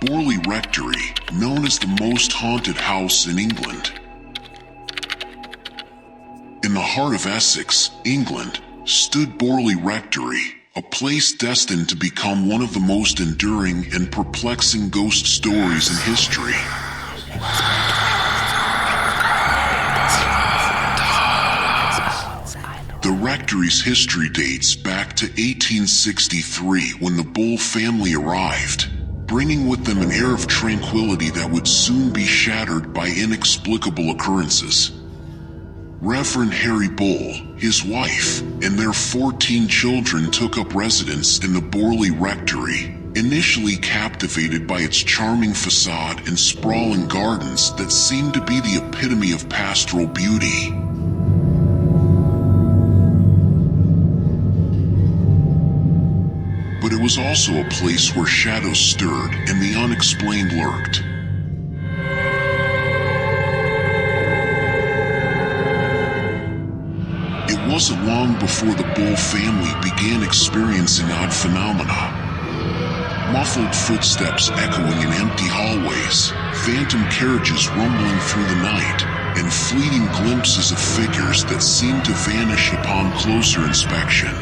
Borley Rectory, known as the most haunted house in England. In the heart of Essex, England, stood Borley Rectory, a place destined to become one of the most enduring and perplexing ghost stories in history. The rectory's history dates back to 1863 when the Bull family arrived, bringing with them an air of tranquility that would soon be shattered by inexplicable occurrences. Reverend Harry Bull, his wife, and their 14 children took up residence in the Borley Rectory, initially captivated by its charming facade and sprawling gardens that seemed to be the epitome of pastoral beauty. But it was also a place where shadows stirred and the unexplained lurked. It wasn't long before the Bull family began experiencing odd phenomena. Muffled footsteps echoing in empty hallways, phantom carriages rumbling through the night, and fleeting glimpses of figures that seemed to vanish upon closer inspection.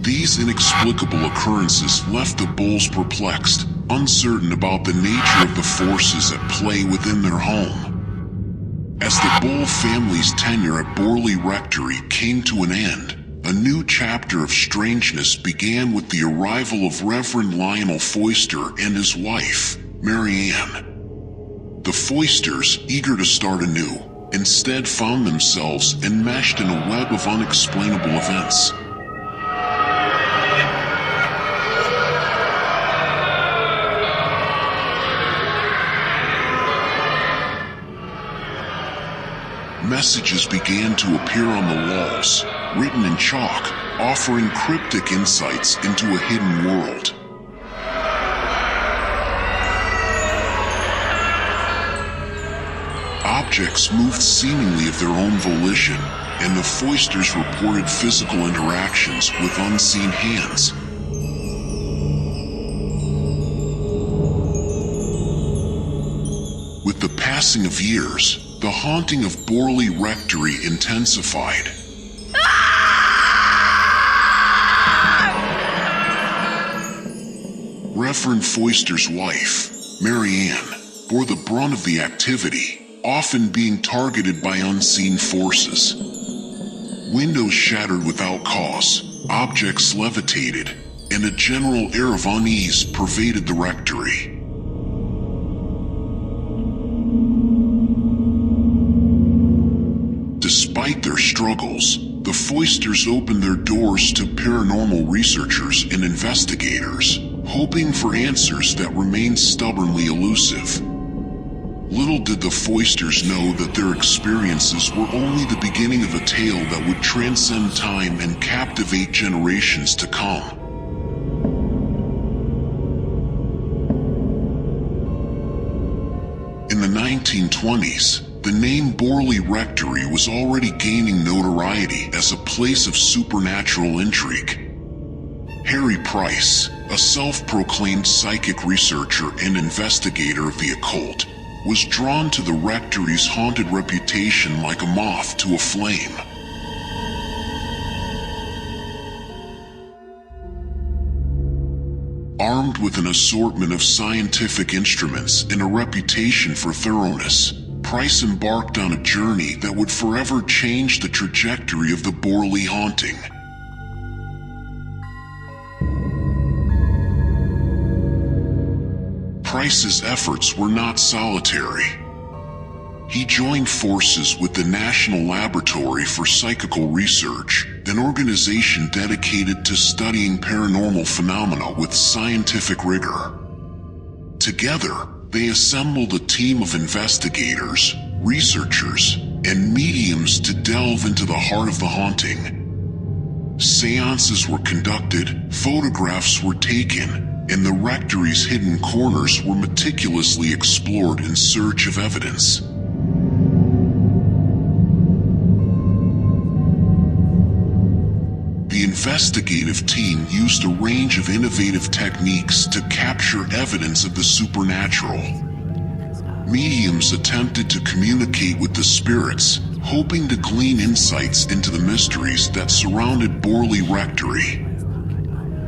These inexplicable occurrences left the Bulls perplexed, uncertain about the nature of the forces at play within their home. As the Bull family's tenure at Borley Rectory came to an end, a new chapter of strangeness began with the arrival of Reverend Lionel Foyster and his wife, Mary Ann. The Foysters, eager to start anew, instead found themselves enmeshed in a web of unexplainable events. Messages began to appear on the walls, written in chalk, offering cryptic insights into a hidden world. Objects moved seemingly of their own volition, and the Foysters reported physical interactions with unseen hands. With the passing of years, the haunting of Borley Rectory intensified. Reverend Foyster's wife, Mary Ann, bore the brunt of the activity, often being targeted by unseen forces. Windows shattered without cause, objects levitated, and a general air of unease pervaded the rectory. Despite their struggles, the Foysters opened their doors to paranormal researchers and investigators, hoping for answers that remained stubbornly elusive. Little did the Foysters know that their experiences were only the beginning of a tale that would transcend time and captivate generations to come. In the 1920s, the name Borley Rectory was already gaining notoriety as a place of supernatural intrigue. Harry Price, a self-proclaimed psychic researcher and investigator of the occult, was drawn to the rectory's haunted reputation like a moth to a flame. Armed with an assortment of scientific instruments and a reputation for thoroughness, Price embarked on a journey that would forever change the trajectory of the Borley haunting. Price's efforts were not solitary. He joined forces with the National Laboratory for Psychical Research, an organization dedicated to studying paranormal phenomena with scientific rigor. Together, they assembled a team of investigators, researchers, and mediums to delve into the heart of the haunting. Seances were conducted, photographs were taken, and the rectory's hidden corners were meticulously explored in search of evidence. investigative team used a range of innovative techniques to capture evidence of the supernatural. Mediums attempted to communicate with the spirits, hoping to glean insights into the mysteries that surrounded Borley Rectory.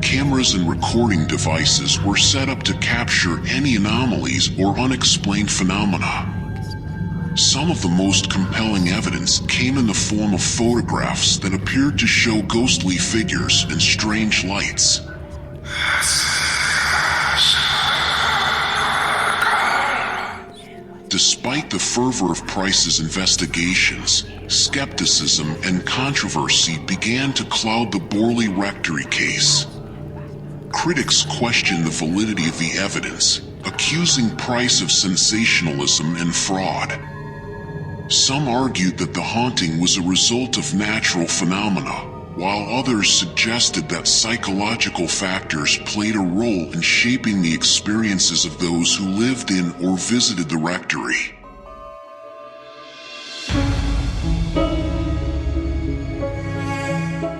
Cameras and recording devices were set up to capture any anomalies or unexplained phenomena. Some of the most compelling evidence came in the form of photographs that appeared to show ghostly figures and strange lights. Despite the fervor of Price's investigations, skepticism and controversy began to cloud the Borley Rectory case. Critics questioned the validity of the evidence, accusing Price of sensationalism and fraud. Some argued that the haunting was a result of natural phenomena, while others suggested that psychological factors played a role in shaping the experiences of those who lived in or visited the rectory.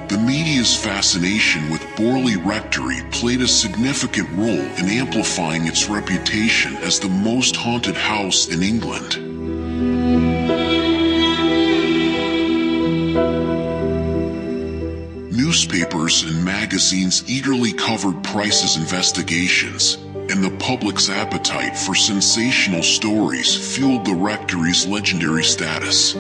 The media's fascination with Borley Rectory played a significant role in amplifying its reputation as the most haunted house in England. Newspapers and magazines eagerly covered Price's investigations, and the public's appetite for sensational stories fueled the rectory's legendary status.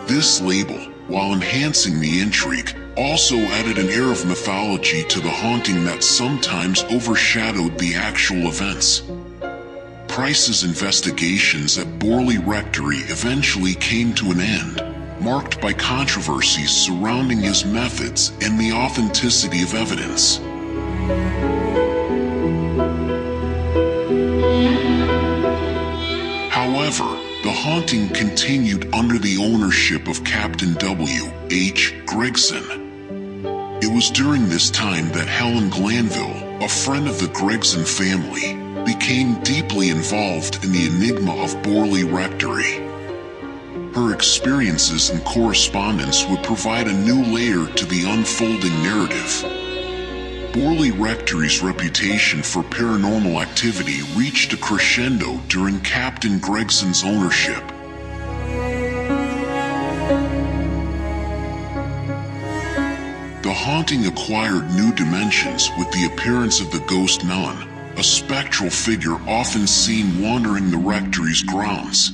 This label, while enhancing the intrigue, also added an air of mythology to the haunting that sometimes overshadowed the actual events. Price's investigations at Borley Rectory eventually came to an end, marked by controversies surrounding his methods and the authenticity of evidence. However, the haunting continued under the ownership of Captain W. H. Gregson. It was during this time that Helen Glanville, a friend of the Gregson family, became deeply involved in the enigma of Borley Rectory. Her experiences and correspondence would provide a new layer to the unfolding narrative. Borley Rectory's reputation for paranormal activity reached a crescendo during Captain Gregson's ownership. The haunting acquired new dimensions with the appearance of the ghost nun, a spectral figure often seen wandering the rectory's grounds.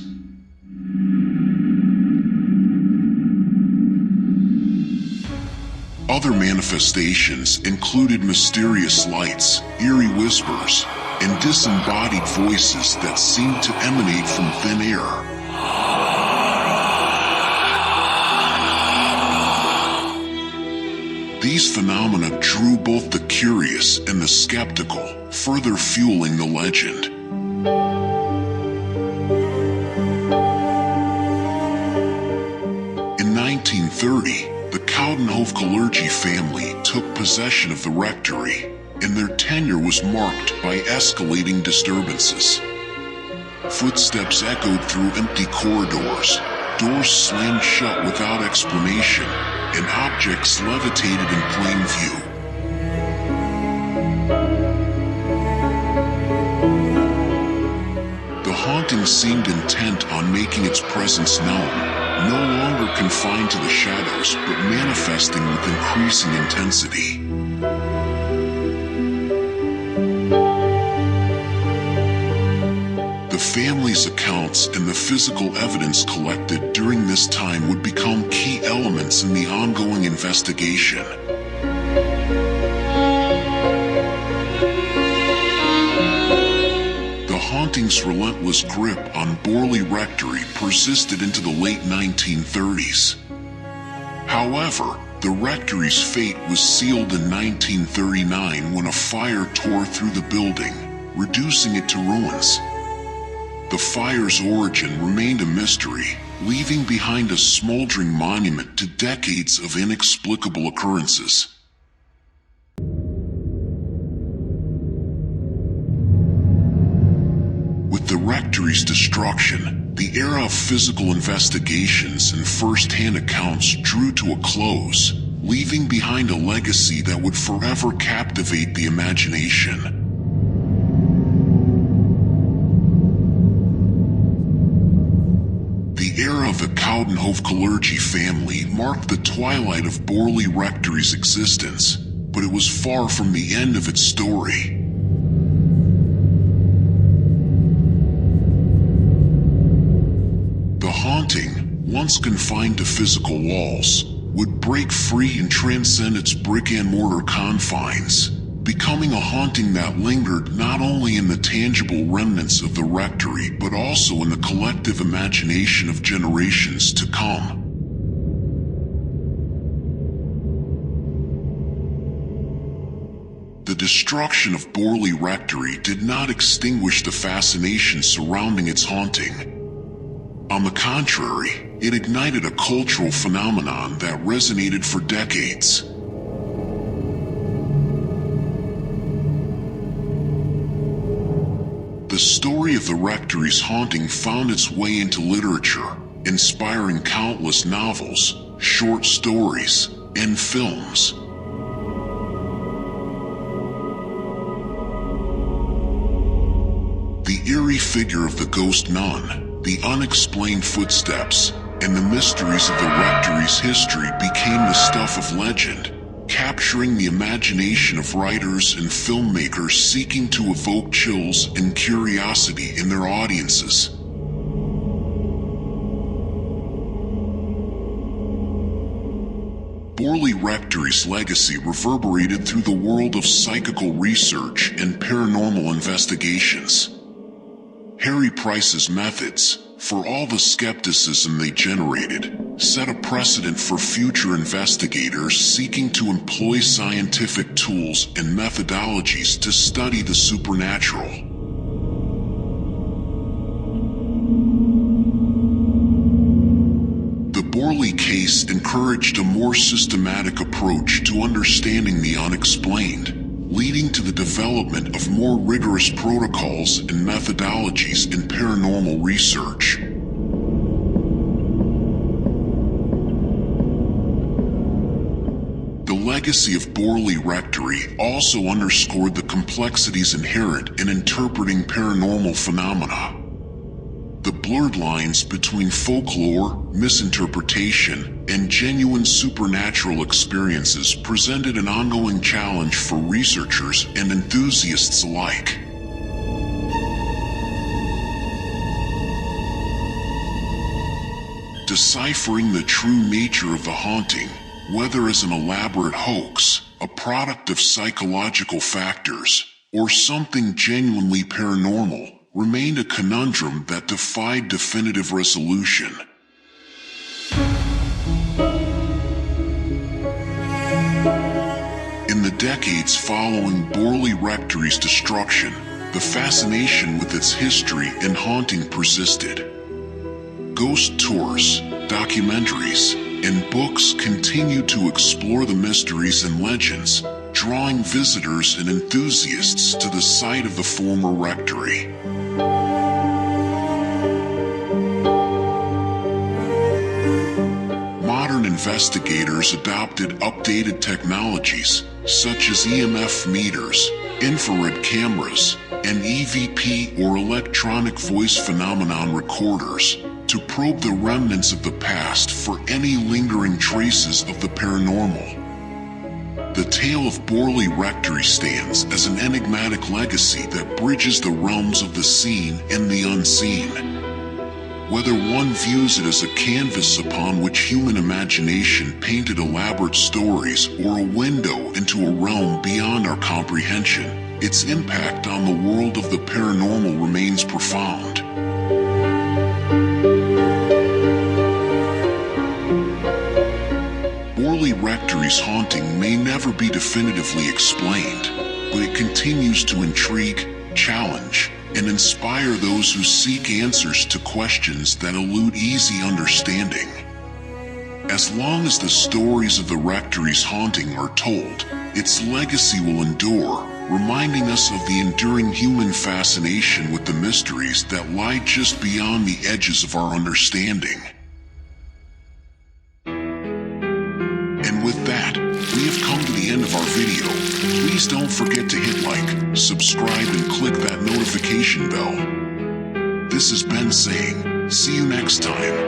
Other manifestations included mysterious lights, eerie whispers, and disembodied voices that seemed to emanate from thin air. These phenomena drew both the curious and the skeptical, further fueling the legend. In 1930, the Coudenhove clergy family took possession of the rectory, and their tenure was marked by escalating disturbances. Footsteps echoed through empty corridors, doors slammed shut without explanation, and objects levitated in plain view. The haunting seemed intent on making its presence known, no longer confined to the shadows, but manifesting with increasing intensity. The family's accounts and the physical evidence collected during this time would become key elements in the ongoing investigation. The haunting's relentless grip on Borley Rectory persisted into the late 1930s. However, the rectory's fate was sealed in 1939 when a fire tore through the building, reducing it to ruins. The fire's origin remained a mystery, leaving behind a smoldering monument to decades of inexplicable occurrences. With the rectory's destruction, the era of physical investigations and first-hand accounts drew to a close, leaving behind a legacy that would forever captivate the imagination. The era of the Coudenhove clergy family marked the twilight of Borley Rectory's existence, but it was far from the end of its story. The haunting, once confined to physical walls, would break free and transcend its brick-and-mortar confines, becoming a haunting that lingered not only in the tangible remnants of the rectory but also in the collective imagination of generations to come. The destruction of Borley Rectory did not extinguish the fascination surrounding its haunting. On the contrary, it ignited a cultural phenomenon that resonated for decades. The story of the rectory's haunting found its way into literature, inspiring countless novels, short stories, and films. The eerie figure of the ghost nun, the unexplained footsteps, and the mysteries of the rectory's history became the stuff of legend, capturing the imagination of writers and filmmakers seeking to evoke chills and curiosity in their audiences. Borley Rectory's legacy reverberated through the world of psychical research and paranormal investigations. Harry Price's methods, for all the skepticism they generated, set a precedent for future investigators seeking to employ scientific tools and methodologies to study the supernatural. The Borley case encouraged a more systematic approach to understanding the unexplained, leading to the development of more rigorous protocols and methodologies in paranormal research. The legacy of Borley Rectory also underscored the complexities inherent in interpreting paranormal phenomena. The blurred lines between folklore, misinterpretation, and genuine supernatural experiences presented an ongoing challenge for researchers and enthusiasts alike. Deciphering the true nature of the haunting, whether as an elaborate hoax, a product of psychological factors, or something genuinely paranormal, remained a conundrum that defied definitive resolution. In the decades following Borley Rectory's destruction, the fascination with its history and haunting persisted. Ghost tours, documentaries, and books continued to explore the mysteries and legends, drawing visitors and enthusiasts to the site of the former rectory. Modern investigators adopted updated technologies, such as EMF meters, infrared cameras, and EVP or electronic voice phenomenon recorders, to probe the remnants of the past for any lingering traces of the paranormal. The tale of Borley Rectory stands as an enigmatic legacy that bridges the realms of the seen and the unseen. Whether one views it as a canvas upon which human imagination painted elaborate stories or a window into a realm beyond our comprehension, its impact on the world of the paranormal remains profound. Borley Rectory's haunting may never be definitively explained, but it continues to intrigue, challenge, and inspire those who seek answers to questions that elude easy understanding. As long as the stories of the Rectory's haunting are told, its legacy will endure, reminding us of the enduring human fascination with the mysteries that lie just beyond the edges of our understanding. And with that, the end of our video, please don't forget to hit like, subscribe, and click that notification bell. This is Ben saying, see you next time.